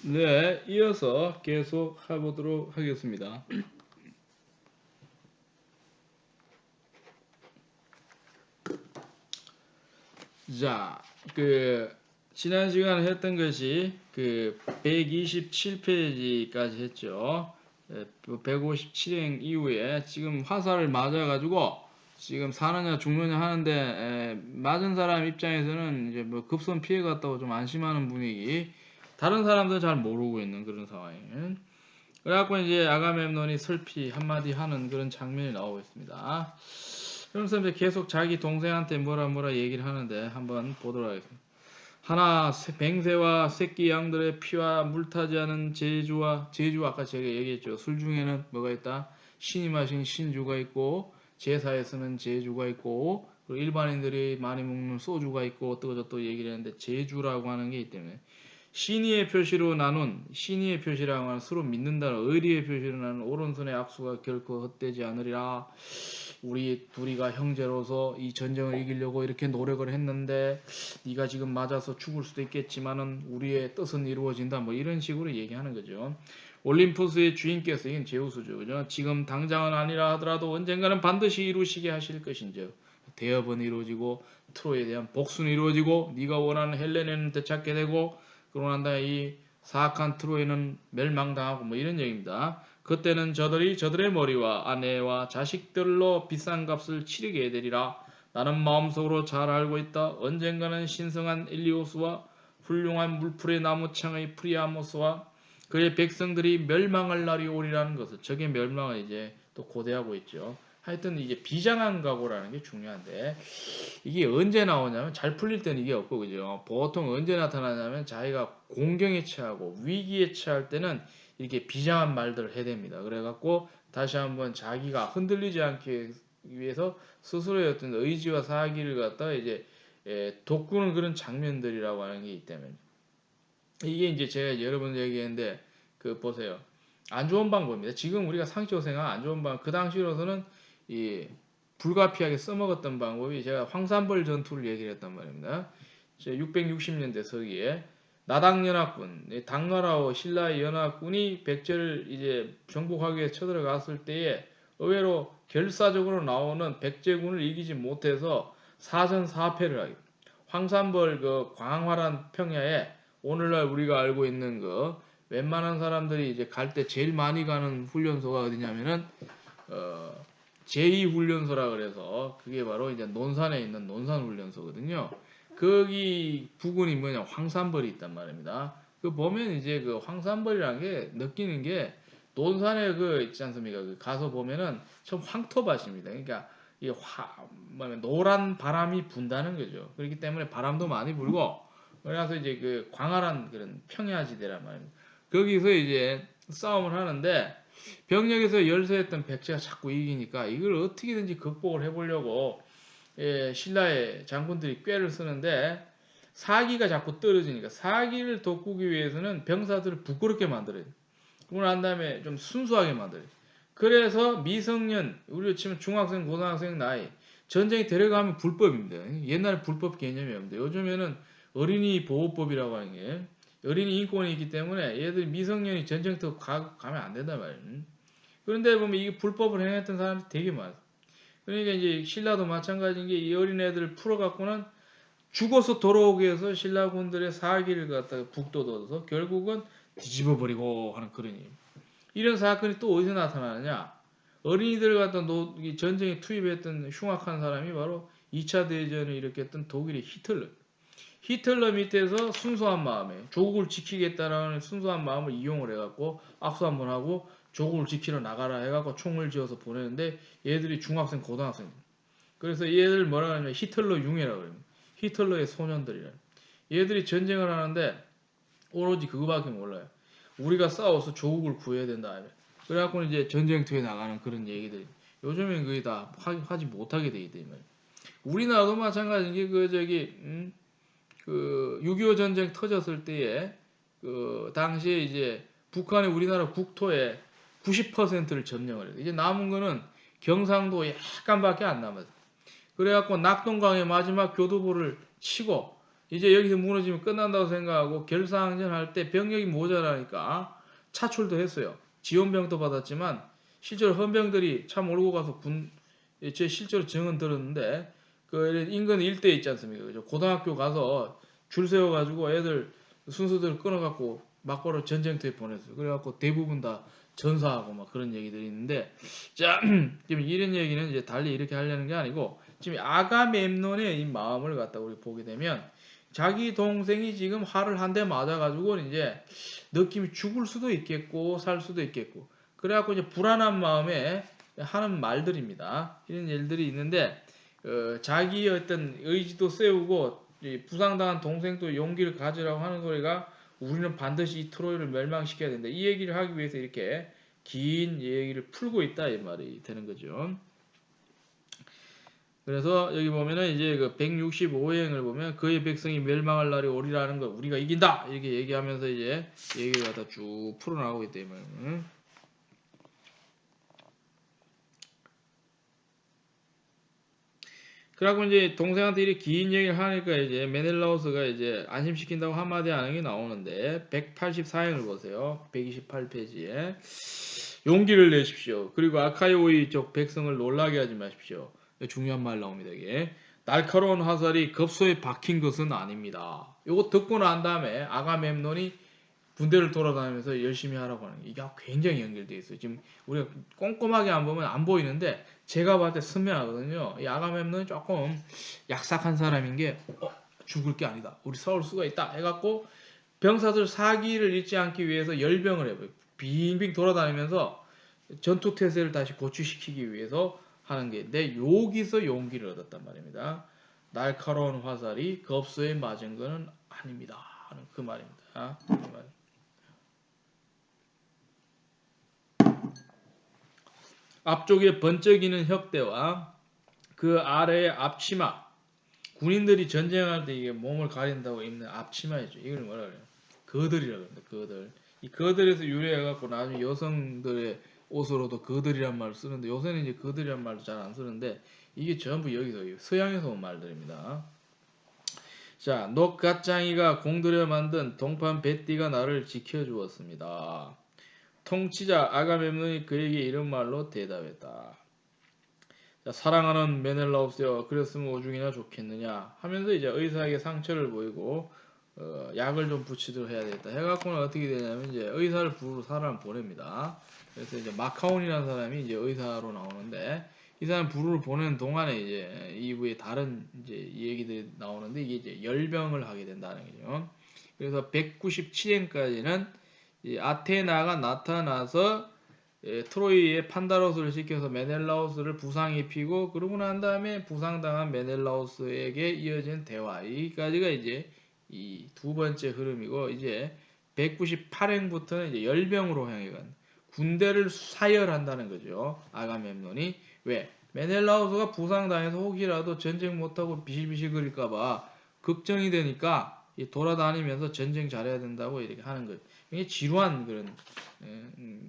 네, 이어서 계속 해보도록 하겠습니다. 자, 지난 시간에 했던 것이 127페이지까지 했죠. 157행 이후에 지금 화살을 맞아가지고 지금 사느냐 죽느냐 하는데 맞은 사람 입장에서는 이제 뭐 급선 피해 갔다고 좀 안심하는 분위기, 다른 사람들은 잘 모르고 있는 그런 상황이에요. 그래갖고 이제 아가멤논이 슬피 한마디 하는 그런 장면이 나오고 있습니다. 그러면서 이제 계속 자기 동생한테 뭐라 얘기를 하는데 한번 보도록 하겠습니다. 하나 뱅새와 새끼 양들의 피와 물타지 않은 제주 아까 제가 얘기했죠. 술 중에는 뭐가 있다? 신이 마신 신주가 있고 제사에 쓰는 제주가 있고 그리고 일반인들이 많이 먹는 소주가 있고 또 얘기를 했는데 제주라고 하는 게 있기 때문에 신의의 표시로 나눈 신의의 표시라고 하는 서로 믿는다는 의리의 표시로 나눈 오른손의 악수가 결코 헛되지 않으리라. 우리 둘이가 형제로서 이 전쟁을 이기려고 이렇게 노력을 했는데 네가 지금 맞아서 죽을 수도 있겠지만은 우리의 뜻은 이루어진다. 뭐 이런 식으로 얘기하는 거죠. 올림푸스의 주인께서 이건 제우스죠. 그죠? 지금 당장은 아니라 하더라도 언젠가는 반드시 이루시게 하실 것인즉 대업은 이루어지고 트로이에 대한 복수는 이루어지고 네가 원하는 헬레네는 되찾게 되고 그러고 난 다음에 이 사악한 트로이는 멸망당하고 뭐 이런 얘기입니다. 그때는 저들의 머리와 아내와 자식들로 비싼 값을 치르게 되리라. 나는 마음속으로 잘 알고 있다. 언젠가는 신성한 일리오스와 훌륭한 물풀의 나무창의 프리아모스와 그의 백성들이 멸망할 날이 오리라는 것을, 적의 멸망을 이제 또 고대하고 있죠. 하여튼 이게 비장한 각오라는 게 중요한데 이게 언제 나오냐면 잘 풀릴 때는 이게 없고 그죠. 보통 언제 나타나냐면 자기가 공경에 처하고 위기에 처할 때는 이렇게 비장한 말들을 해댑니다. 그래갖고 다시 한번 자기가 흔들리지 않기 위해서 스스로의 어떤 의지와 사기를 갖다가 이제 돋구는 그런 장면들이라고 하는 게 있기 때문에 이게 이제 제가 여러 번 얘기했는데 보세요. 안 좋은 방법입니다. 지금 우리가 상식적으로 생각하면 안 좋은 방법. 그 당시로서는 이 불가피하게 써먹었던 방법이 제가 황산벌 전투를 얘기를 했단 말입니다. 660년대 서기에 나당연합군, 당나라와 신라의 연합군이 백제를 이제 정복하기 위해 쳐들어갔을 때에 의외로 결사적으로 나오는 백제군을 이기지 못해서 사전 사패를 하게. 황산벌 광활한 평야에 오늘날 우리가 알고 있는 웬만한 사람들이 이제 갈 때 제일 많이 가는 훈련소가 어디냐면은 어, 제2훈련소라 그래서 그게 바로 이제 논산에 있는 논산훈련소거든요. 거기 부근이 뭐냐 황산벌이 있단 말입니다. 그 보면 이제 그 황산벌이라는 게 느끼는 게 논산에 있지 않습니까? 가서 보면은 좀 황토밭입니다. 그러니까 이 노란 바람이 분다는 거죠. 그렇기 때문에 바람도 많이 불고 그래서 이제 광활한 그런 평야지대란 말입니다. 거기서 이제 싸움을 하는데 병력에서 열세했던 백제가 자꾸 이기니까 이걸 어떻게든지 극복을 해보려고 신라의 장군들이 꾀를 쓰는데 사기가 자꾸 떨어지니까 사기를 돋구기 위해서는 병사들을 부끄럽게 만들어야 돼. 그러고 난 다음에 좀 순수하게 만들어야 돼. 그래서 미성년, 우리로 치면 중학생, 고등학생 나이 전쟁에 데려가면 불법입니다. 옛날에 불법 개념이 없는데 요즘에는 어린이 보호법이라고 하는 게 어린이 인권이 있기 때문에 얘들 미성년이 전쟁터 가면 안 된단 말이에요. 그런데 보면 이게 불법을 행했던 사람이 되게 많아. 그러니까 이제 신라도 마찬가지인 게 이 어린애들을 풀어갖고는 죽어서 돌아오기 위해서 신라군들의 사기를 갖다가 북돋워서 결국은 뒤집어버리고 하는 그런 일. 이런 사건이 또 어디서 나타나느냐? 어린이들을 갖다 전쟁에 투입했던 흉악한 사람이 바로 2차 대전을 일으켰던 독일의 히틀러. 히틀러 밑에서 순수한 마음에 조국을 지키겠다라는 순수한 마음을 이용을 해갖고 악수 한번 하고 조국을 지키러 나가라 해갖고 총을 지어서 보내는데 얘들이 중학생, 고등학생. 그래서 얘들 뭐라 하냐면 히틀러 융이라고 그래요. 히틀러의 소년들이라. 얘들이 전쟁을 하는데 오로지 그거밖에 몰라요. 우리가 싸워서 조국을 구해야 된다. 그래갖고 이제 전쟁터에 나가는 그런 얘기들이. 요즘엔 그게 다 하지 못하게 돼 있대. 우리나라도 마찬가지인 게 그6.25 전쟁 터졌을 때에 당시에 이제 북한이 우리나라 국토의 90%를 점령을 해요. 이제 남은 거는 경상도 약간밖에 안 남았어요. 그래갖고 낙동강의 마지막 교두보를 치고 이제 여기서 무너지면 끝난다고 생각하고 결사항전 할 때 병력이 모자라니까 차출도 했어요. 지원병도 받았지만 실제로 헌병들이 참 몰고 가서 제 실제로 증언 들었는데 그 인근 일대에 있지 않습니까? 그죠? 고등학교 가서 줄 세워가지고 애들 순서대로 끊어갖고 막바로 전쟁터에 보냈어요. 그래갖고 대부분 다 전사하고 막 그런 얘기들이 있는데 자 지금 이런 얘기는 이제 달리 이렇게 하려는 게 아니고 지금 아가멤논의 이 마음을 갖다 우리 보게 되면 자기 동생이 지금 활을 한 대 맞아가지고 이제 느낌이 죽을 수도 있겠고 살 수도 있겠고 그래갖고 이제 불안한 마음에 하는 말들입니다. 이런 일들이 있는데 자기의 어떤 의지도 세우고 부상당한 동생도 용기를 가지라고 하는 소리가 우리는 반드시 이 트로이를 멸망시켜야 된다. 이 얘기를 하기 위해서 이렇게 긴 얘기를 풀고 있다 이 말이 되는 거죠. 그래서 여기 보면은 이제 그 165행을 보면 그의 백성이 멸망할 날이 오리라는 걸 우리가 이긴다 이렇게 얘기하면서 이제 얘기를 갖다 쭉 풀어나가고 있다 이 말이에요. 그래갖고 이제 동생한테 이렇게 긴 얘기를 하니까 이제 메넬라우스가 이제 안심시킨다고 한마디 하는 게 나오는데 184행을 보세요. 128페이지에 용기를 내십시오. 그리고 아카이오의 쪽 백성을 놀라게 하지 마십시오. 중요한 말 나옵니다. 이게 날카로운 화살이 급소에 박힌 것은 아닙니다. 요거 듣고 난 다음에 아가멤논이 군대를 돌아다니면서 열심히 하라고 하는 게 이게 굉장히 연결되어 있어요. 지금 우리가 꼼꼼하게 안 보면 안 보이는데 제가 봤을 때 선명하거든요. 이 아가멤논이 조금 약삭한 사람인 게 죽을 게 아니다. 우리 싸울 수가 있다 해갖고 병사들 사기를 잃지 않기 위해서 열병을 해버려요. 빙빙 돌아다니면서 전투 태세를 다시 고취시키기 위해서 하는 게 내 여기서 용기를 얻었단 말입니다. 날카로운 화살이 겁수에 맞은 것은 아닙니다. 하는 그 말입니다. 그 말. 앞쪽에 번쩍이는 혁대와 그 아래의 앞치마 군인들이 전쟁할 때 이게 몸을 가린다고 입는 앞치마이죠. 이걸 뭐라 그래요? 거들이라고 합니다. 거들. 이 거들에서 유래해갖고 나중에 여성들의 옷으로도 거들이란 말을 쓰는데 요새는 이제 거들이란 말도 잘 안 쓰는데 이게 전부 여기서 서양에서 온 말들입니다. 자, 녹갓장이가 공들여 만든 동판 베띠가 나를 지켜주었습니다. 통치자 아가멤논이 그에게 이런 말로 대답했다. 자, 사랑하는 메넬라우스여, 그랬으면 오중이나 좋겠느냐 하면서 이제 의사에게 상처를 보이고 약을 좀 붙이도록 해야 되겠다 해갖고는 어떻게 되냐면 이제 의사를 부르러 사람을 보냅니다. 그래서 이제 마카온이라는 사람이 이제 의사로 나오는데 이 사람 부르러 보내는 동안에 이제 이후에 다른 이제 얘기들이 나오는데 이게 이제 열병을 하게 된다는 거죠. 그래서 197행까지는 아테나가 나타나서 트로이의 판다로스를 시켜서 메넬라우스를 부상 입히고 그러고 난 다음에 부상당한 메넬라우스에게 이어진 대화 여기까지가 이제 이 두 번째 흐름이고 이제 198행부터는 이제 열병으로 향해 간 군대를 사열한다는 거죠. 아가멤논이 왜? 메넬라우스가 부상당해서 혹이라도 전쟁 못하고 비실비실거릴까봐 걱정이 되니까 돌아다니면서 전쟁 잘해야 된다고 이렇게 하는 거예요. 굉장히 지루한 그런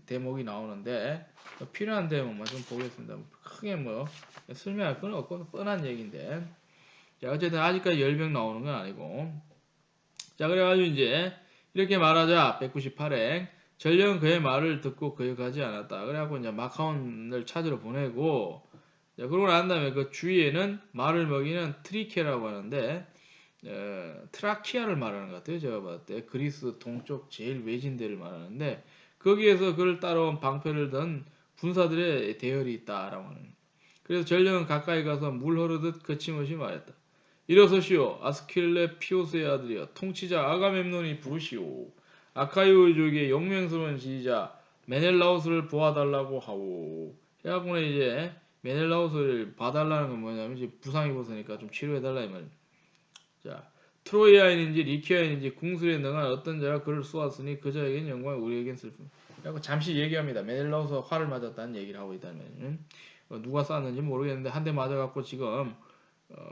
대목이 나오는데 필요한 대목만 좀 보겠습니다. 크게 뭐 설명할 건 없고 뻔한 얘기인데 자 어쨌든 아직까지 열병 나오는 건 아니고 자 그래가지고 이제 이렇게 말하자 198행 전령은 그의 말을 듣고 거역하지 않았다. 그래갖고 이제 마카온을 찾으러 보내고 자 그러고 난 다음에 그 주위에는 말을 먹이는 트리케라고 하는데 트라키아를 말하는 것 같아요. 제가 봤을 때 그리스 동쪽 제일 외진 데를 말하는데 거기에서 그를 따라온 방패를 든 군사들의 대열이 있다라고 하는. 그래서 전령은 가까이 가서 물 흐르듯 거침없이 말했다. 일어서시오 아스킬레 피오스의 아들이여 통치자 아가멤논이 부르시오 아카이오족의 용맹스러운 지휘자 메넬라우스를 보아달라고 하오. 해갖고는 이제 메넬라우스를 봐달라는 건 뭐냐면 이제 부상 입었으니까 좀 치료해달라 이 말입니다. 자, 트로이아인인지 리키아인인지 궁술에 능한 어떤 자가 그를 쏘았으니 그 자에겐 영광 우리에겐 슬픔. 그리고 잠시 얘기합니다. 메넬라우스가 활을 맞았다는 얘기를 하고 있다는 누가 쐈는지 모르겠는데 한 대 맞아갖고 지금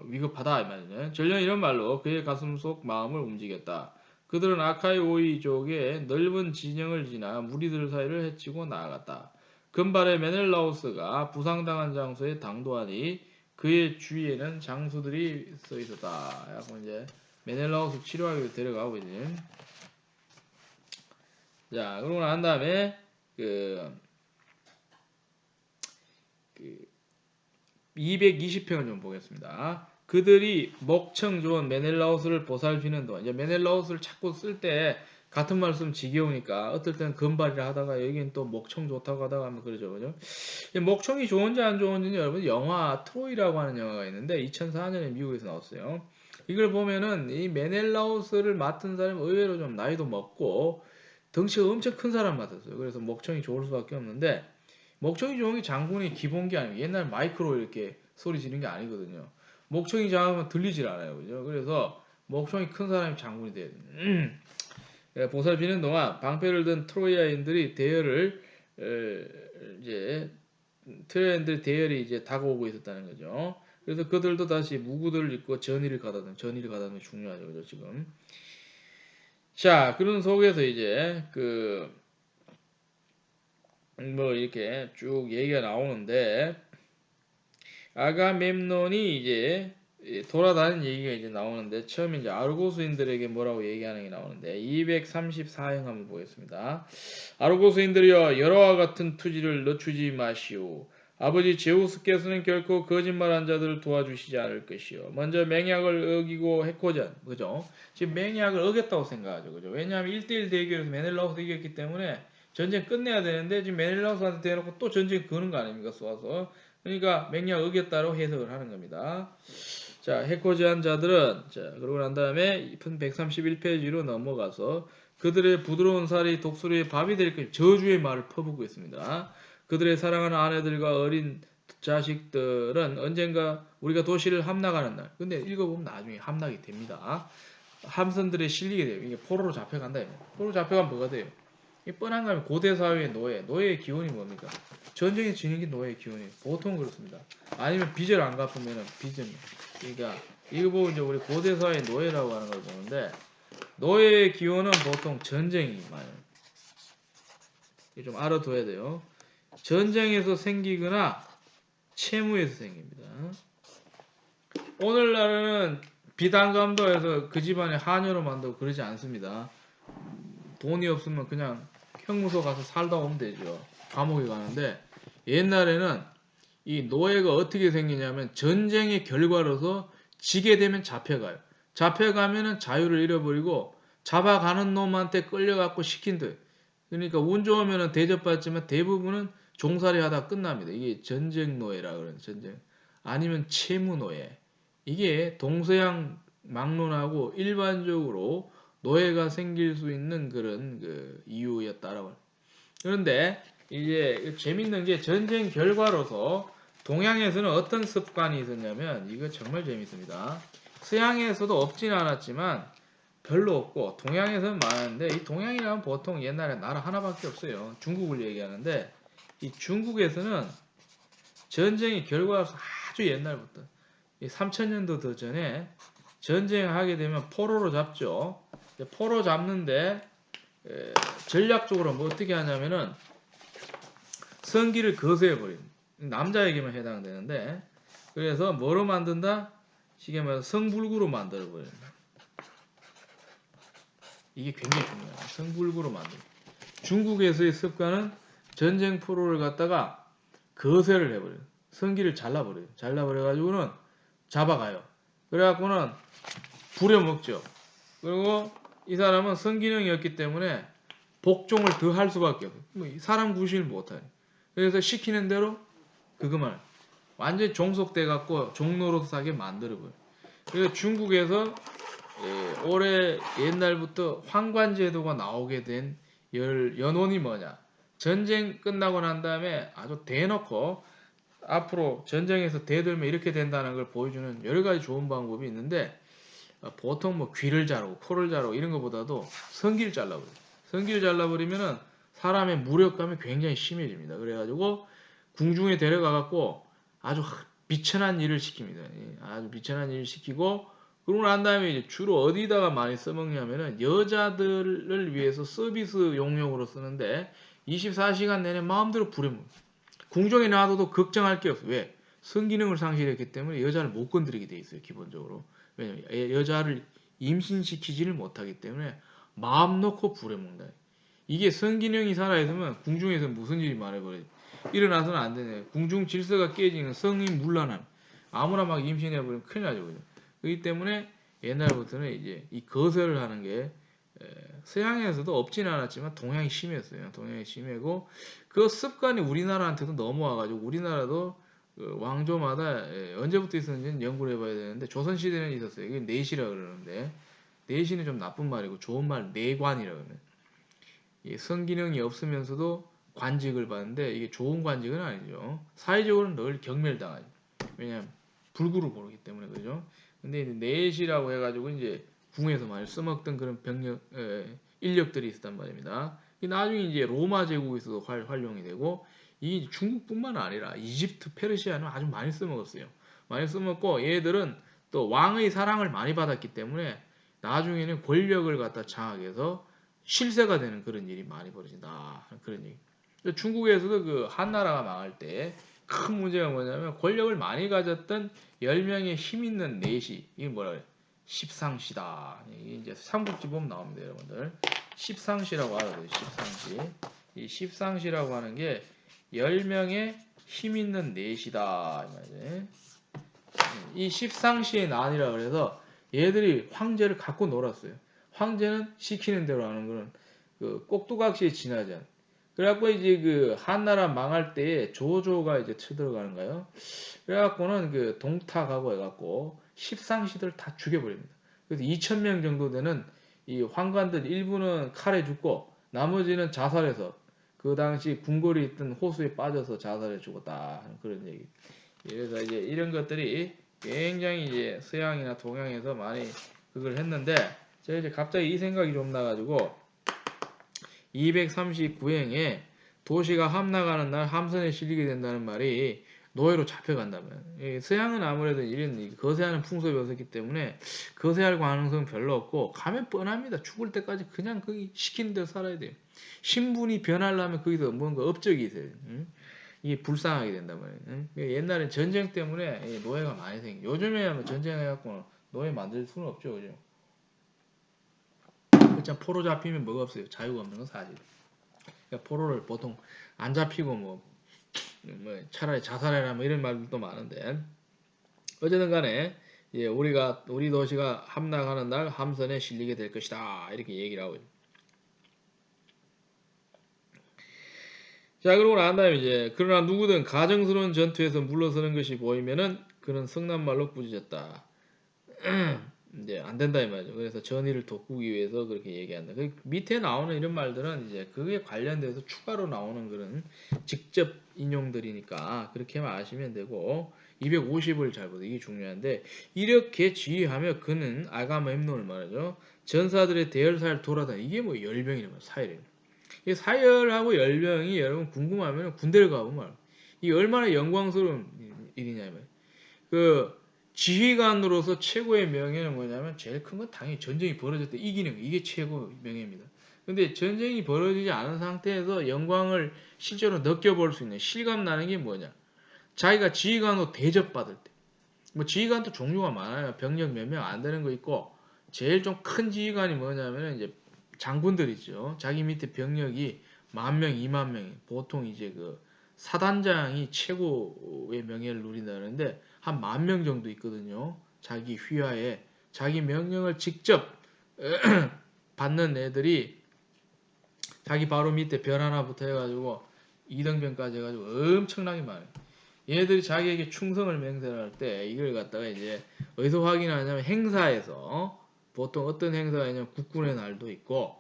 위급하다 이 말이죠. 전령 이런 말로 그의 가슴 속 마음을 움직였다. 그들은 아카이오이족의 넓은 진영을 지나 무리들 사이를 헤치고 나아갔다. 금발의 메넬라우스가 부상당한 장소에 당도하니 그의 주위에는 장수들이 서 있었다. 하고 이제 메넬라우스 치료하기 위해서 데려가고 이제. 자, 그러고 난 다음에 그 220편을 좀 보겠습니다. 그들이 먹청 좋은 메넬라우스를 보살피는 동안, 이제 메넬라우스를 자꾸 쓸 때 같은 말 쓰면 지겨우니까 어떨 때는 금발이라 하다가 여기는 또 먹청 좋다고 하다가 하면 그러죠, 그죠? 먹청이 좋은지 안 좋은지는 여러분 영화 트로이라고 하는 영화가 있는데 2004년에 미국에서 나왔어요. 이걸 보면은 이 메넬라우스를 맡은 사람이 의외로 좀 나이도 먹고 덩치가 엄청 큰 사람 맡았어요. 그래서 먹청이 좋을 수밖에 없는데 목청이 좋은 게 장군이 기본기 아니에요. 옛날 마이크로 이렇게 소리 지르는 게 아니거든요. 목청이 작으면 들리질 않아요. 그죠? 그래서 목청이 큰 사람이 장군이 돼야 돼요. 보살피는 동안 방패를 든 트로이아인들이 대열을 이제 트로이아인들의 대열이 이제 다가오고 있었다는 거죠. 그래서 그들도 다시 무구들을 입고 전의를 가다듬는 게 중요하죠. 그죠? 지금. 자, 그런 속에서 이제 뭐 이렇게 쭉 얘기가 나오는데 아가멤논이 이제 돌아다니는 얘기가 이제 나오는데 처음에 이제 아르고스인들에게 뭐라고 얘기하는 게 나오는데 234형 한번 보겠습니다. 아르고스인들이여 여러와 같은 투지를 늦추지 마시오. 아버지 제우스께서는 결코 거짓말한 자들을 도와주시지 않을 것이요. 먼저 맹약을 어기고 해코잔, 그죠? 지금 맹약을 어겼다고 생각하죠, 그죠? 왜냐하면 1대1 대결에서 메넬라우스 이겼기 때문에 전쟁 끝내야 되는데 지금 메넬라우스한테 대놓고 또 전쟁 거는 거 아닙니까, 쏘아서? 그러니까 맹약 어겼다고 해석을 하는 겁니다. 자, 해코지한 자들은 자, 그러고 난 다음에 131페이지로 넘어가서 그들의 부드러운 살이 독수리의 밥이 될 것, 저주의 말을 퍼붓고 있습니다. 그들의 사랑하는 아내들과 어린 자식들은 언젠가 우리가 도시를 함락하는 날. 근데 읽어보면 나중에 함락이 됩니다. 함선들에 실리게 돼요. 이게 포로로 잡혀간다. 포로로 잡혀가면 뭐가 돼요? 이 뻔한 거면 고대 사회의 노예의 기원이 뭡니까? 전쟁에 지는 게 노예의 기원이에요. 보통 그렇습니다. 아니면 빚을 안 갚으면 빚은 그러니까 이거 보고 이제 우리 고대 사회의 노예라고 하는 걸 보는데 노예의 기원은 보통 전쟁이 많아요. 좀 알아둬야 돼요. 전쟁에서 생기거나 채무에서 생깁니다. 오늘날은 비단감도 해서 그 집안에 하녀로 만들고 그러지 않습니다. 돈이 없으면 그냥 형무소 가서 살다 오면 되죠. 감옥에 가는데 옛날에는 이 노예가 어떻게 생기냐면 전쟁의 결과로서 지게 되면 잡혀가요. 잡혀가면은 자유를 잃어버리고 잡아가는 놈한테 끌려갖고 시킨 듯. 그러니까 운 좋으면은 대접받지만 대부분은 종살이 하다 끝납니다. 이게 전쟁 노예라 그러는 전쟁. 아니면 채무 노예. 이게 동서양 막론하고 일반적으로 노예가 생길 수 있는 그런 이유였다라고. 그런데 이제 재밌는 게 전쟁 결과로서 동양에서는 어떤 습관이 있었냐면 이거 정말 재밌습니다. 서양에서도 없진 않았지만 별로 없고 동양에서는 많은데 이 동양이라면 보통 옛날에 나라 하나밖에 없어요. 중국을 얘기하는데 이 중국에서는 전쟁의 결과로서 아주 옛날부터 3000년도 더 전에 전쟁하게 되면 포로로 잡죠. 포로 잡는데 전략적으로 뭐 어떻게 하냐면은 성기를 거세해버립니다. 남자에게만 해당되는데 그래서 뭐로 만든다? 쉽게 말해서 성불구로 만들어버립니다. 이게 굉장히 중요해요. 성불구로 만들어. 중국에서의 습관은 전쟁 포로를 갖다가 거세를 해버려요. 성기를 잘라버려요. 잘라버려가지고는 잡아가요. 그래갖고는 부려먹죠. 그리고 이 사람은 성기능이었기 때문에 복종을 더 할 수밖에 없어요. 사람 구실을 못해요. 그래서 시키는 대로 그것만 완전히 종속돼 갖고 종노릇하게 만들어버려요. 그래서 중국에서 올해 옛날부터 황관제도가 나오게 된 연원이 뭐냐? 전쟁 끝나고 난 다음에 아주 대놓고 앞으로 전쟁에서 대들면 이렇게 된다는 걸 보여주는 여러 가지 좋은 방법이 있는데 보통 뭐 귀를 자르고 코를 자르고 이런 것보다도 성기를 잘라버려요. 성기를 잘라버리면은 사람의 무력감이 굉장히 심해집니다. 그래가지고 궁중에 데려가갖고 아주 비천한 일을 시킵니다. 아주 비천한 일을 시키고 그러고 난 다음에 이제 주로 어디다가 많이 써먹냐면은 여자들을 위해서 서비스 용역으로 쓰는데 24시간 내내 마음대로 부려먹어요. 궁정에 놔둬도 걱정할 게 없어요. 왜? 성기능을 상실했기 때문에 여자를 못 건드리게 돼 있어요. 기본적으로. 왜냐면 여자를 임신시키지를 못하기 때문에 마음 놓고 부려먹는다. 이게 성기능이 살아있으면 궁중에서 무슨 일이 말해버려요. 일어나서는 안 되네. 궁중 질서가 깨지는 성인문란함. 아무나 막 임신해버리면 큰일 나죠. 그죠? 그렇기 때문에 옛날부터는 이제 이 거설을 하는 게 서양에서도 없지는 않았지만 동양이 심했어요. 동양이 심하고 그 습관이 우리나라한테도 넘어와가지고 우리나라도 그 왕조마다 언제부터 있었는지는 연구를 해봐야 되는데 조선시대는 있었어요. 이게 내시라 그러는데 내시는 좀 나쁜 말이고 좋은 말 내관이라 그러네. 성기능이 없으면서도 관직을 받는데 이게 좋은 관직은 아니죠. 사회적으로는 늘 경멸당하죠. 왜냐하면 불구를 모르기 때문에 그죠. 근데 이제 내시라고 해가지고 이제 궁에서 많이 써먹던 그런 병력 인력들이 있었단 말입니다. 나중에 이제 로마 제국에서도 활용이 되고 이 중국뿐만 아니라 이집트, 페르시아는 아주 많이 써먹었어요. 많이 써먹고 얘들은 또 왕의 사랑을 많이 받았기 때문에 나중에는 권력을 갖다 장악해서 실세가 되는 그런 일이 많이 벌어진다. 그런 얘기. 중국에서도 그 한나라가 망할 때 큰 문제가 뭐냐면 권력을 많이 가졌던 10명의 힘 있는 내시. 이게 뭐라 그래? 십상시다. 이게 이제 삼국지 보면 나옵니다, 여러분들. 십상시라고 알아둬요. 십상시. 이 십상시라고 하는 게 10명의 힘 있는 내시다. 이 십상시의 난이라 그래서 얘들이 황제를 갖고 놀았어요. 황제는 시키는 대로 하는 거는 그 꼭두각시에 지나지 않아. 그래갖고 이제 그 한나라 망할 때에 조조가 이제 쳐들어가는 거예요. 그래갖고는 그 동탁하고 해갖고 십상시들 다 죽여버립니다. 그래서 2,000명 정도 되는 이 황관들 일부는 칼에 죽고 나머지는 자살해서 그 당시 궁궐에 있던 호수에 빠져서 자살해 죽었다 하는 그런 얘기. 그래서 이제 이런 것들이 굉장히 이제 서양이나 동양에서 많이 그걸 했는데 제가 이제 갑자기 이 생각이 좀 나가지고 239행에 도시가 함락하는 날 함선에 실리게 된다는 말이 노예로 잡혀간다면 서양은 아무래도 이런 거세하는 풍습이 없었기 때문에 거세할 가능성은 별로 없고 가면 뻔합니다. 죽을 때까지 그냥 거기 시키는 대로 살아야 돼요. 신분이 변하려면 거기서 뭔가 업적이 있어요. 이게 불쌍하게 된단 말이에요. 응? 옛날에 전쟁 때문에 노예가 많이 생겨. 요즘에 뭐 전쟁해갖고 노예 만들 수는 없죠, 그죠? 그렇죠. 포로 잡히면 뭐가 없어요. 자유가 없는 건 사실. 그러니까 포로를 보통 안 잡히고 뭐 차라리 자살해라 뭐 이런 말들도 많은데 어쨌든 간에 우리 도시가 함락하는 날 함선에 실리게 될 것이다 이렇게 얘기를 하고 있습니다. 자, 그러고 난 다음에 이제 그러나 누구든 가정스러운 전투에서 물러서는 것이 보이면은 그는 성난말로 꾸짖었다. 이제 안 된다 이 말이죠. 그래서 전의를 돋구기 위해서 그렇게 얘기한다. 그 밑에 나오는 이런 말들은 이제 그게 관련돼서 추가로 나오는 그런 직접 인용들이니까 그렇게만 아시면 되고 250을 잘 보세요. 이게 중요한데 이렇게 지휘하며 그는 아가멤논을 말하죠. 전사들의 대열사를 돌아다니 이게 뭐 열병이란 말이에요. 사열이에요. 이 사열하고 열병이 여러분 궁금하면 군대를 가보면 말이에요. 이게 얼마나 영광스러운 일이냐 이 말이에요. 그 지휘관으로서 최고의 명예는 뭐냐면 제일 큰 건 당연히 전쟁이 벌어질 때 이기는 거 이게 최고 명예입니다. 근데 전쟁이 벌어지지 않은 상태에서 영광을 실제로 느껴볼 수 있는 실감 나는 게 뭐냐? 자기가 지휘관으로 대접받을 때. 뭐 지휘관도 종류가 많아요. 병력 몇 명 안 되는 거 있고 제일 좀 큰 지휘관이 뭐냐면 이제 장군들이죠. 자기 밑에 병력이 10,000명, 20,000명. 보통 이제 그 사단장이 최고의 명예를 누린다는데 한 10,000명 정도 있거든요. 자기 휘하에 자기 명령을 직접 받는 애들이 자기 바로 밑에 별 하나부터 해가지고 2등병까지 해가지고 엄청나게 많아요. 얘들이 자기에게 충성을 맹세할 때 이걸 갖다가 이제 어디서 확인하냐면 행사에서 보통 어떤 행사가 있냐면 국군의 날도 있고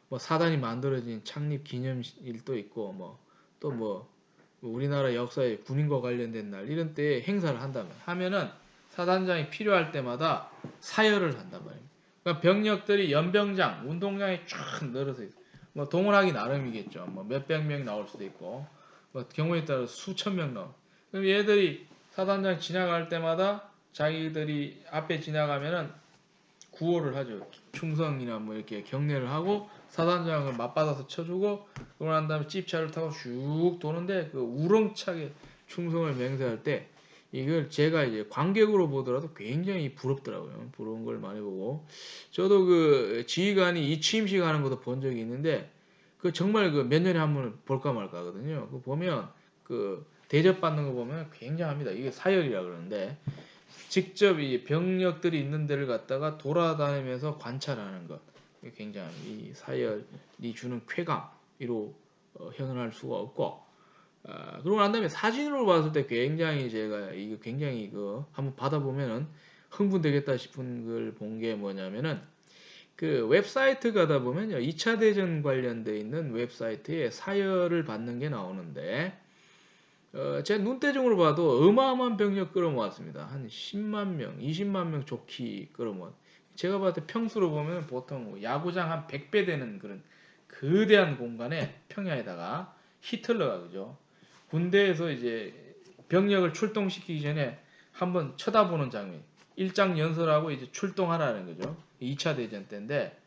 뭐 사단이 만들어진 창립 기념일도 있고 뭐 또 뭐 우리나라 역사에 군인과 관련된 날 이런 때에 행사를 한다면 하면은 사단장이 필요할 때마다 사열을 한단 말이에요. 그러니까 병력들이 연병장, 운동장에 쫙 늘어서 있어요. 뭐 동원하기 나름이겠죠. 뭐 몇백 명 나올 수도 있고 뭐 경우에 따라 수천 명 나올. 그럼 얘들이 사단장 지나갈 때마다 자기들이 앞에 지나가면은 구호를 하죠. 충성이나 뭐 이렇게 경례를 하고 사단장을 맞받아서 쳐주고 그러고 난 다음에 찝차를 타고 쭉 도는데 그 우렁차게 충성을 맹세할 때 이걸 제가 이제 관객으로 보더라도 굉장히 부럽더라고요. 부러운 걸 많이 보고. 저도 그 지휘관이 이 취임식 하는 것도 본 적이 있는데, 그 정말 그 몇 년에 한 번 볼까 말까 하거든요. 그 보면 그 대접받는 거 보면 굉장합니다. 이게 사열이라 그러는데, 직접 이 병력들이 있는 데를 갖다가 돌아다니면서 관찰하는 것. 이게 굉장히 이 사열이 주는 쾌감으로 형용할 수가 없고, 그러고 난 다음에 사진으로 봤을 때 굉장히 제가 이거 굉장히 그 한번 받아보면은 흥분되겠다 싶은 걸 본 게 뭐냐면은 그 웹사이트 가다 보면요. 2차 대전 관련돼 있는 웹사이트에 사열을 받는 게 나오는데 제 눈대중으로 봐도 어마어마한 병력 끌어모았습니다. 한 10만 명, 20만 명 좋게 끌어모았. 제가 봤을 때 평수로 보면 보통 야구장 한 100배 되는 그런 거대한 공간에 평야에다가 히틀러가 그죠. 군대에서 이제 병력을 출동시키기 전에 한번 쳐다보는 장면. 일장 연설하고 이제 출동하라는 거죠. 2차 대전 때인데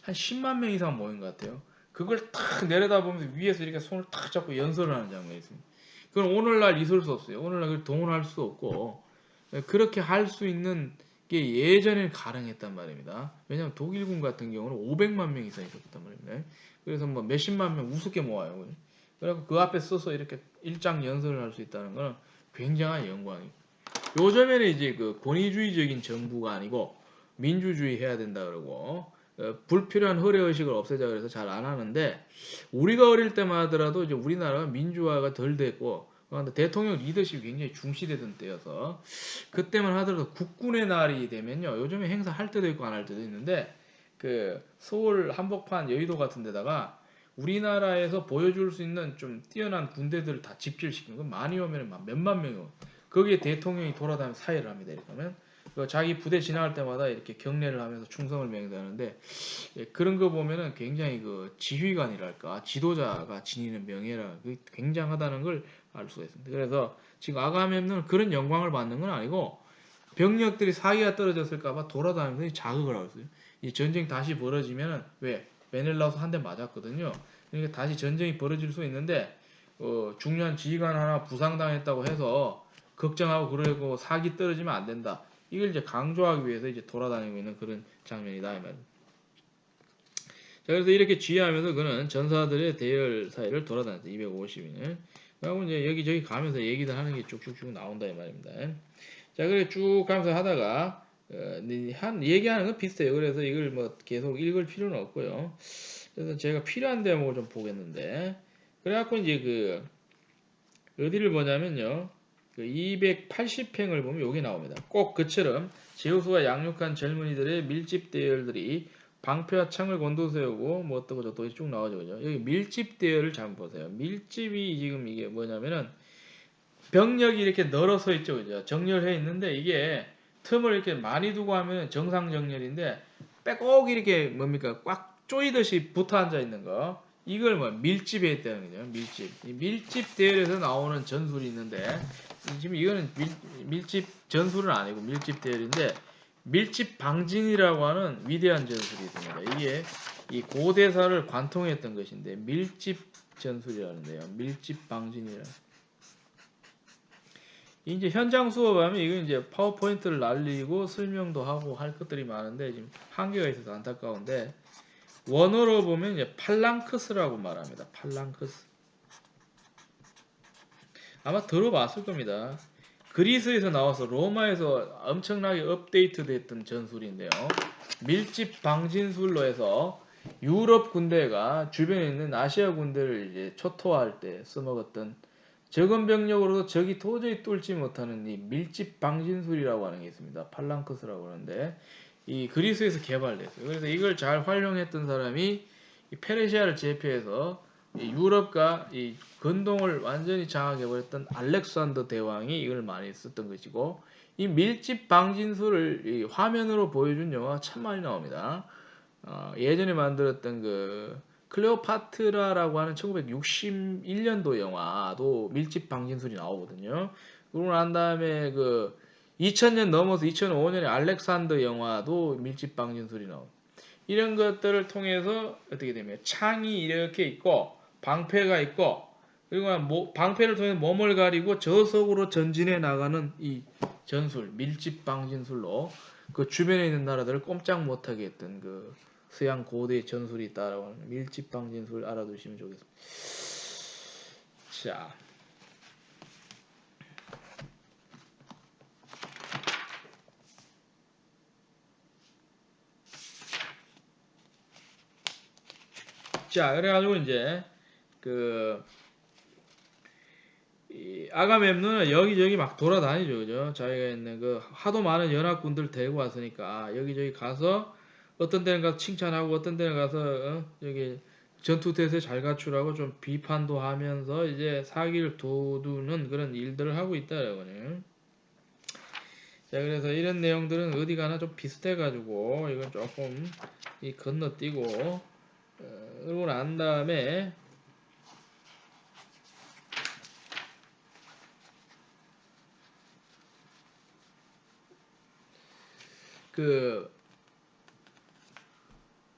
한 10만 명 이상 모인 것 같아요. 그걸 탁 내려다보면서 위에서 이렇게 손을 탁 잡고 연설을 하는 장면이 있습니다. 그건 오늘날 있을 수 없어요. 오늘날 그걸 동원할 수 없고 그렇게 할 수 있는 게 예전에는 가능했단 말입니다. 왜냐하면 독일군 같은 경우는 500만 명 이상 있었단 말입니다. 그래서 뭐 몇십만 명 우습게 모아요. 그래서 그 앞에 서서 이렇게 일장 연설을 할 수 있다는 건 굉장한 영광이고. 요즘에는 이제 그 권위주의적인 정부가 아니고 민주주의 해야 된다 그러고 불필요한 허례의식을 없애자 그래서 잘 안 하는데 우리가 어릴 때만 하더라도 이제 우리나라가 민주화가 덜 됐고 그런데 대통령 리더십이 굉장히 중시되던 때여서 그때만 하더라도 국군의 날이 되면요 요즘에 행사할 때도 있고 안 할 때도 있는데 그 서울 한복판 여의도 같은 데다가 우리나라에서 보여줄 수 있는 좀 뛰어난 군대들을 다 집결시키는 거 많이 오면 막 몇만 명이 오고 거기에 대통령이 돌아다니면서 사회를 합니다. 이렇게 하면 자기 부대 지나갈 때마다 이렇게 경례를 하면서 충성을 맹세하는데 그런 거 보면은 굉장히 그 지휘관이랄까 지도자가 지니는 명예라 굉장하다는 걸 알 수가 있습니다. 그래서 지금 아가멤눈은 그런 영광을 받는 건 아니고 병력들이 사기가 떨어졌을까봐 돌아다니면서 자극을 하고 있어요. 이 전쟁 다시 벌어지면은 왜 메넬라우스 한 대 맞았거든요. 그러니까 다시 전쟁이 벌어질 수 있는데 중요한 지휘관 하나 부상당했다고 해서 걱정하고 그러고 사기 떨어지면 안 된다. 이걸 이제 강조하기 위해서 이제 돌아다니고 있는 그런 장면이다 이 말입니다. 자, 그래서 이렇게 지휘하면서 그는 전사들의 대열 사이를 돌아다녔다. 250인. 그리고 이제 여기저기 가면서 얘기들 하는 게 쭉쭉쭉 나온다 이 말입니다. 자, 그래 쭉 가면서 하다가 한 얘기하는 건 비슷해요. 그래서 이걸 뭐 계속 읽을 필요는 없고요. 그래서 제가 필요한 대목을 좀 보겠는데 그래갖고 이제 그 어디를 보냐면요. 그 280행을 보면 여기 나옵니다. 꼭 그처럼 제우스가 양육한 젊은이들의 밀집 대열들이 방패와 창을 곤두세우고 뭐 어떠고 저떠고 쭉 나오죠. 그죠? 여기 밀집 대열을 잘 보세요. 밀집이 지금 이게 뭐냐면은 병력이 이렇게 늘어서 있죠. 그죠? 정렬해 있는데 이게 틈을 이렇게 많이 두고 하면 정상 정렬인데 빼곡 이렇게 뭡니까? 꽉 조이듯이 붙어 앉아 있는 거. 이걸 뭐 밀집에 있다는 거죠. 밀집. 이 밀집 대열에서 나오는 전술이 있는데 지금 이거는 밀집 전술은 아니고 밀집 대열인데 밀집 방진이라고 하는 위대한 전술이 있습니다. 이게 이 고대사를 관통했던 것인데 밀집 전술이라는데요. 밀집 방진이라. 이제 현장 수업하면 이건 이제 파워포인트를 날리고 설명도 하고 할 것들이 많은데 지금 한계가 있어서 안타까운데 원어로 보면 이제 팔랑크스라고 말합니다. 팔랑크스. 아마 들어봤을 겁니다. 그리스에서 나와서 로마에서 엄청나게 업데이트됐던 전술인데요. 밀집 방진술로 해서 유럽 군대가 주변에 있는 아시아 군대를 이제 초토화할 때 써먹었던 적은 병력으로도 적이 도저히 뚫지 못하는 이 밀집 방진술이라고 하는 게 있습니다. 팔랑크스라고 하는데 이 그리스에서 개발됐어요. 그래서 이걸 잘 활용했던 사람이 이 페르시아를 제패해서 이 유럽과 이 근동을 완전히 장악해버렸던 알렉산더 대왕이 이걸 많이 썼던 것이고 이 밀집 방진술을 이 화면으로 보여준 영화가 참 많이 나옵니다. 예전에 만들었던 그 클레오파트라라고 하는 1961년도 영화도 밀집 방진술이 나오거든요. 그러고 난 다음에 그 2000년 넘어서 2005년에 알렉산더 영화도 밀집 방진술이 나오고 이런 것들을 통해서 어떻게 되면 창이 이렇게 있고 방패가 있고 그리고 방패를 통해 몸을 가리고 저속으로 전진해 나가는 이 전술, 밀집 방진술로 그 주변에 있는 나라들을 꼼짝 못하게 했던 그 서양 고대의 전술이 있다라고 하는 밀집 방진술 알아두시면 좋겠습니다. 자, 그래가지고 이제 그 이 아가멤논은 여기저기 막 돌아다니죠, 그죠? 자기가 있는 그 하도 많은 연합군들 데리고 왔으니까 여기저기 가서 어떤 데는 가서 칭찬하고 어떤 데는 가서 여기 전투 태세 잘 갖추라고 좀 비판도 하면서 이제 사기를 돋우는 그런 일들을 하고 있다라고요. 자, 그래서 이런 내용들은 어디 가나 좀 비슷해가지고 이건 조금 이 건너뛰고 그러고 난 다음에 그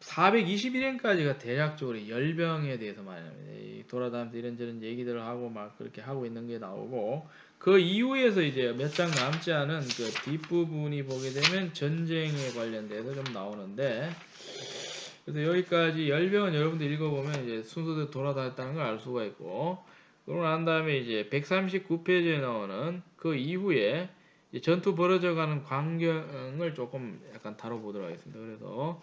421년까지가 대략적으로 열병에 대해서 말합니다. 돌아다니면서 이런저런 얘기들을 하고 막 그렇게 하고 있는 게 나오고 그 이후에서 이제 몇 장 남지 않은 그 뒷부분이 보게 되면 전쟁에 관련돼서 좀 나오는데 그래서 여기까지 열병은 여러분들 읽어보면 이제 순서대로 돌아다녔다는 걸 알 수가 있고 그러고 난 다음에 이제 139페이지에 나오는 그 이후에 전투 벌어져가는 광경을 조금 약간 다뤄보도록 하겠습니다. 그래서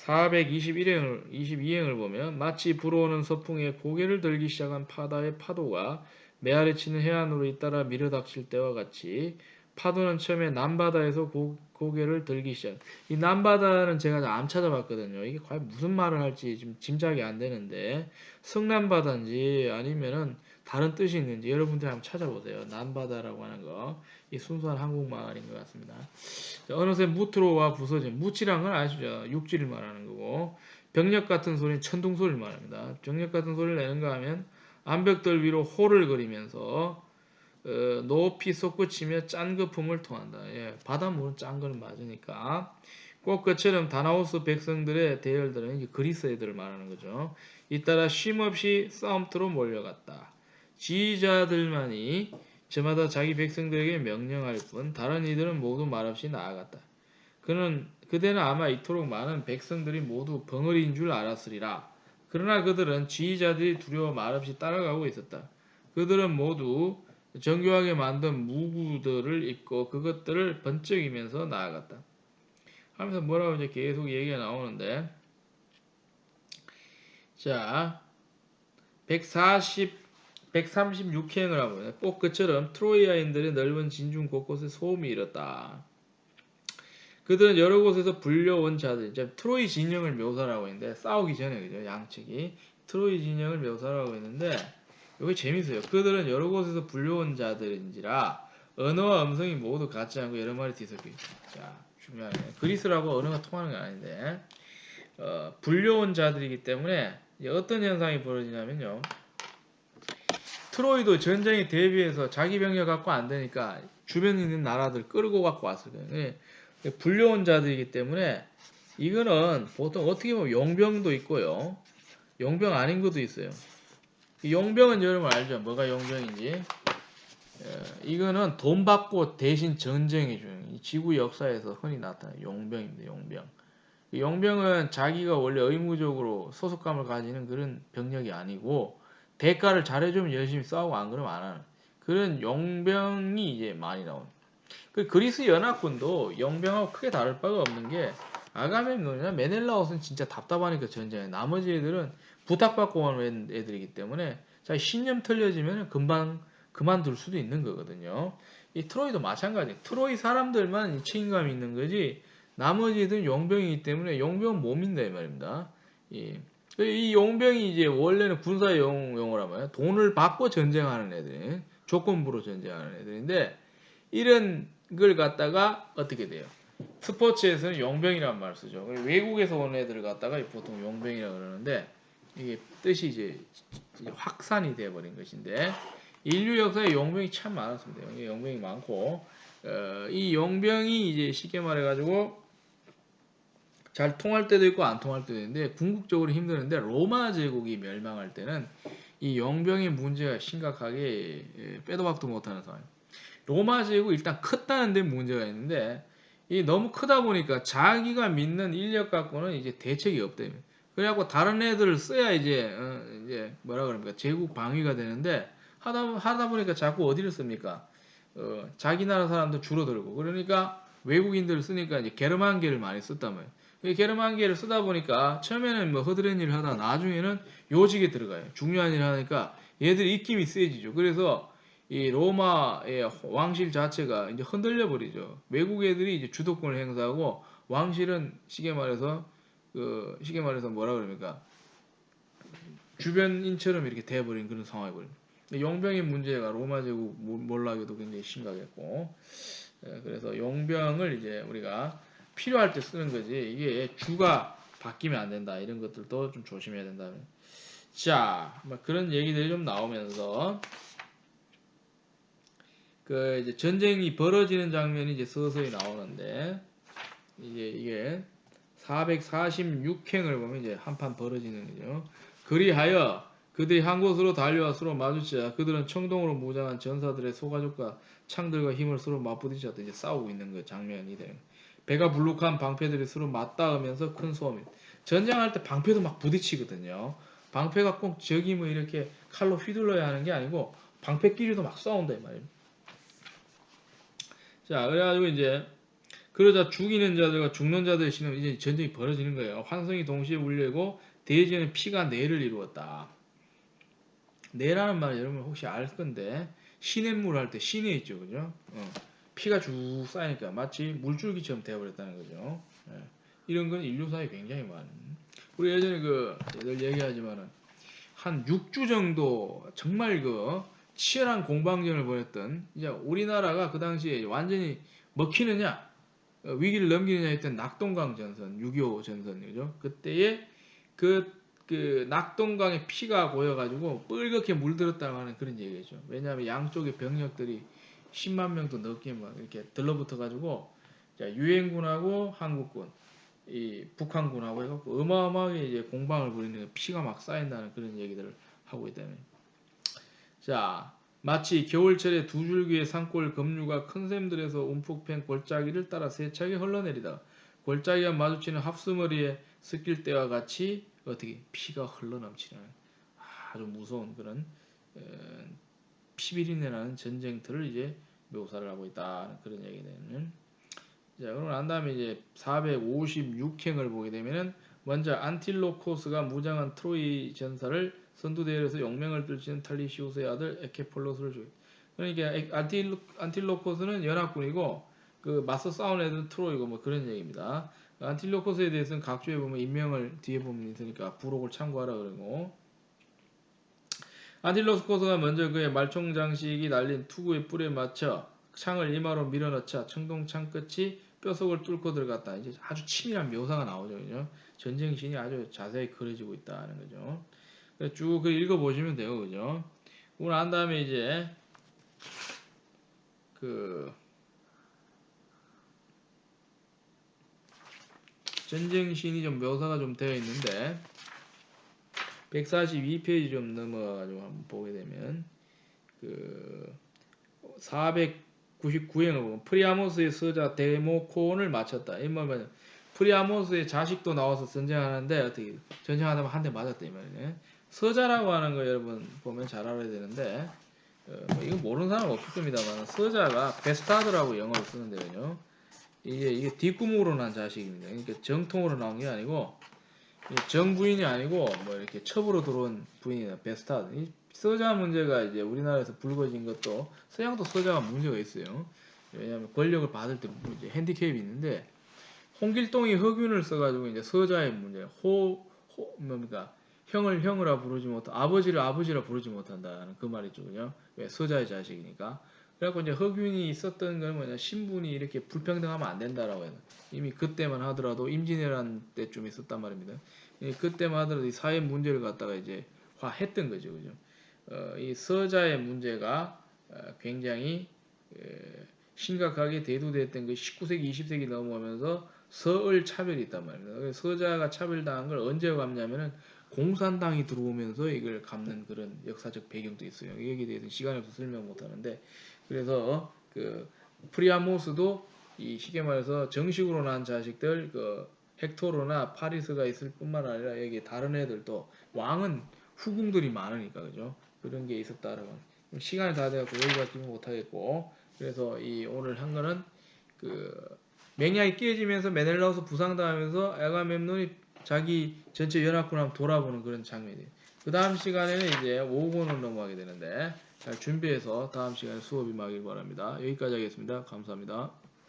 422행을 보면 마치 불어오는 서풍에 고개를 들기 시작한 바다의 파도가 메아리 치는 해안으로 잇따라 밀어닥칠 때와 같이 파도는 처음에 남바다에서 고개를 들기 시작. 이 남바다는 제가 안 찾아봤거든요. 이게 과연 무슨 말을 할지 좀 짐작이 안 되는데 성남바다인지 아니면은 다른 뜻이 있는지 여러분들 한번 찾아보세요. 남바다라고 하는 거. 이 순수한 한국말인 것 같습니다. 자, 어느새 무트로와 부서진 무치란 건 아시죠? 육지를 말하는 거고 병력 같은 소리는 천둥 소리를 말합니다. 병력 같은 소리를 내는가 하면 암벽들 위로 호를 그리면서 높이 솟구치며 짠 거품을 통한다. 예, 바닷물은 짠 거는 맞으니까. 꼭 그처럼 다나우스 백성들의 대열들은 그리스 애들을 말하는 거죠. 잇따라 쉼없이 싸움터로 몰려갔다. 지휘자들만이 저마다 자기 백성들에게 명령할 뿐 다른 이들은 모두 말없이 나아갔다. 그대는 아마 이토록 많은 백성들이 모두 벙어리인 줄 알았으리라. 그러나 그들은 지휘자들이 두려워 말없이 따라가고 있었다. 그들은 모두 정교하게 만든 무구들을 입고 그것들을 번쩍이면서 나아갔다. 하면서 뭐라고 이제 계속 얘기가 나오는데, 자, 136행을 하고, 꼭 그처럼 트로이아인들의 넓은 진중 곳곳에 소음이 일었다. 그들은 여러 곳에서 불려온 자들, 이제 트로이 진영을 묘사하고 있는데, 싸우기 전에, 그죠? 양측이. 트로이 진영을 묘사하고 있는데, 이게 재밌어요. 그들은 여러 곳에서 불려온 자들인지라, 언어와 음성이 모두 같지 않고 여러 마리 뒤섞여 있다. 자, 중요하네. 그리스라고 언어가 통하는 건 아닌데, 불려온 자들이기 때문에, 어떤 현상이 벌어지냐면요. 트로이도 전쟁에 대비해서 자기 병력 갖고 안 되니까 주변에 있는 나라들 끌고 갖고 왔을 거예요. 불려온 자들이기 때문에 이거는 보통 어떻게 보면 용병도 있고요. 용병 아닌 것도 있어요. 용병은 여러분 알죠? 뭐가 용병인지. 이거는 돈 받고 대신 전쟁해주는 지구 역사에서 흔히 나타나는 용병입니다. 용병. 용병은 자기가 원래 의무적으로 소속감을 가지는 그런 병력이 아니고 대가를 잘해주면 열심히 싸우고 안 그러면 안 하는 그런 용병이 이제 많이 나오는. 그 그리스 연합군도 용병하고 크게 다를 바가 없는 게 아가멤논이나 메넬라오스는 진짜 답답하니까 전쟁에 나머지 애들은 부탁받고 오는 애들이기 때문에 자기 신념 틀려지면 금방 그만둘 수도 있는 거거든요. 이 트로이도 마찬가지. 트로이 사람들만 책임감이 있는 거지 나머지들은 용병이기 때문에 용병은 못 믿는다 이 말입니다. 이 용병이 이제 원래는 군사 용어란 말이에요. 돈을 받고 전쟁하는 애들, 조건부로 전쟁하는 애들인데 이런 걸 갖다가 어떻게 돼요? 스포츠에서는 용병이라는 말을 쓰죠. 외국에서 온 애들을 갖다가 보통 용병이라고 그러는데 이게 뜻이 이제 확산이 돼버린 것인데 인류 역사에 용병이 참 많았습니다. 용병이 많고 이 용병이 이제 쉽게 말해가지고 잘 통할 때도 있고 안 통할 때도 있는데 궁극적으로 힘드는데 로마 제국이 멸망할 때는 이 용병의 문제가 심각하게 빼도 박도 못하는 상황. 로마 제국 일단 컸다는 데 문제가 있는데 이 너무 크다 보니까 자기가 믿는 인력 갖고는 이제 대책이 없대요. 그래갖고 다른 애들을 써야 이제 뭐라 그럽니까 제국 방위가 되는데 하다 보니까 자꾸 어디를 씁니까? 자기 나라 사람도 줄어들고 그러니까 외국인들을 쓰니까 이제 게르만계를 많이 썼단 말이에요. 게르만계를 쓰다 보니까 처음에는 뭐 허드렛 일을 하다 나중에는 요직에 들어가요. 중요한 일을 하니까 얘들이 입김이 세지죠. 그래서 이 로마의 왕실 자체가 이제 흔들려 버리죠. 외국 애들이 이제 주도권을 행사하고 왕실은 쉽게 말해서 뭐라 그럽니까? 주변인처럼 이렇게 돼버린 그런 상황이 버립니다. 용병의 문제가 로마 제국 몰락에도 굉장히 심각했고, 그래서 용병을 이제 우리가 필요할 때 쓰는 거지 이게 주가 바뀌면 안 된다 이런 것들도 좀 조심해야 된다. 자, 그런 얘기들이 좀 나오면서 그 이제 전쟁이 벌어지는 장면이 이제 서서히 나오는데 이게 446행을 보면 이제 한판 벌어지는 거죠. 그리하여 그들이 한 곳으로 달려와 서로 마주치자 그들은 청동으로 무장한 전사들의 소가죽과 창들과 힘을 서로 맞부딪혔다 이제 싸우고 있는 그 장면이 돼요. 배가 불룩한 방패들이 서로 맞닿으면서 큰 소음이. 전쟁할 때 방패도 막 부딪히거든요. 방패가 꼭 저기 뭐 이렇게 칼로 휘둘러야 하는 게 아니고 방패끼리도 막 싸운다 이 말이에요. 자, 그래가지고 이제 그러자 죽이는 자들과 죽는 자들의 신은 이제 전쟁이 벌어지는 거예요. 환성이 동시에 울리고 대지는 피가 내를 이루었다. 내라는 말은 여러분 혹시 알 건데 시냇물 할 때 시내 있죠, 그죠? 피가 쭉 쌓이니까 마치 물줄기처럼 되어버렸다는 거죠. 예. 이런 건 인류사에 굉장히 많은. 우리 예전에 늘 얘기하지만은 한 6주 정도 정말 치열한 공방전을 벌였던 이제 우리나라가 그 당시에 완전히 먹히느냐 위기를 넘기느냐 했던 낙동강 전선 6.25 전선이죠. 그때에 그 낙동강에 피가 고여가지고 뻘겋게 물들었다고 하는 그런 얘기죠. 왜냐하면 양쪽의 병력들이 10만 명도 넘게 막 이렇게 들러붙어가지고 유엔군하고 한국군, 이 북한군하고 해갖고 어마어마하게 이제 공방을 벌이는 피가 막 쌓인다는 그런 얘기들을 하고 있다는. 자, 마치 겨울철에 두 줄기의 산골 급류가 큰 샘들에서 움푹 팬 골짜기를 따라 세차게 흘러내리다가 골짜기와 마주치는 합수머리에 섞일 때와 같이 어떻게 피가 흘러넘치는 아주 무서운 그런 피비린내 나는 전쟁터를 이제 묘사를 하고 있다 그런 얘기되는. 자, 그러고 난 다음에 이제 456행을 보게 되면은 먼저 안틸로코스가 무장한 트로이 전사를 선두대열에서 용맹을 떨치는 탈리시우스의 아들 에케폴로스를 죽였다. 그러니까 안틸로코스는 연합군이고 그 맞서 싸운 애들은 트로이고 뭐 그런 얘기입니다. 안틸로코스에 대해서는 각주에 보면 인명을 뒤에 보면 있으니까 부록을 참고하라 그러고 안틸로코스가 먼저 그의 말총 장식이 날린 투구의 뿔에 맞춰 창을 이마로 밀어넣자 청동창 끝이 뼈속을 뚫고 들어갔다. 이제 아주 치밀한 묘사가 나오죠. 그죠? 전쟁신이 아주 자세히 그려지고 있다는 거죠. 쭉 읽어보시면 돼요. 그죠? 그러고 난 다음에 이제 전쟁신이 좀 묘사가 좀 되어 있는데 142페이지 좀 넘어가가지고 한번 보게 되면 499행을 보면 프리아모스의 서자 데모콘을 마쳤다. 이 말은 프리아모스의 자식도 나와서 전쟁하는데 어떻게 전쟁하다 보면 한 대 맞았다 이 말이네. 서자라고 하는 거 여러분 보면 잘 알아야 되는데 뭐 이거 모르는 사람 없을 겁니다만 서자가 베스타드라고 영어를 쓰는데요. 이게 뒷구멍으로 난 자식입니다. 그러니까 정통으로 나온 게 아니고 정부인이 아니고 뭐 이렇게 첩으로 들어온 부인이다. 베스타드. 이 서자 문제가 이제 우리나라에서 불거진 것도 서양도 서자가 문제가 있어요. 왜냐하면 권력을 받을 때 이제 핸디캡이 있는데 홍길동이 허균을 써가지고 이제 서자의 문제, 뭡니까 형을 형으라 부르지 못, 아버지를 아버지라 부르지 못한다는 그 말이죠, 그죠? 왜 서자의 자식이니까. 그래갖고 이제 허균이 있었던 건 뭐냐 신분이 이렇게 불평등하면 안 된다라고 해서 이미 그때만 하더라도 임진왜란 때쯤 있었단 말입니다. 그때만 하더라도 이 사회 문제를 갖다가 이제 화했던 거죠, 그죠? 이 서자의 문제가 굉장히 심각하게 대두됐던 게 19세기, 20세기 넘어오면서 서을 차별이 있단 말입니다. 서자가 차별당한 걸 언제 봤냐면은 공산당이 들어오면서 이걸 갚는 그런 역사적 배경도 있어요. 여기에 대해서 시간이 없어서 설명 못 하는데, 그래서 그 프리아모스도 이 쉽게 말해서 정식으로 난 자식들 그 헥토르나 파리스가 있을 뿐만 아니라 여기 다른 애들도 왕은 후궁들이 많으니까 그죠? 그런 게 있었다라고. 시간이 다 돼갖고 여기까지 못 하겠고, 그래서 이 오늘 한 거는 그 맹약이 깨지면서 메넬라우스 부상당하면서 아가멤논이 자기 전체 연합군을 한번 돌아보는 그런 장면이에요. 그 다음 시간에는 이제 5권으로 넘어가게 되는데 잘 준비해서 다음 시간에 수업 임하길 바랍니다. 여기까지 하겠습니다. 감사합니다.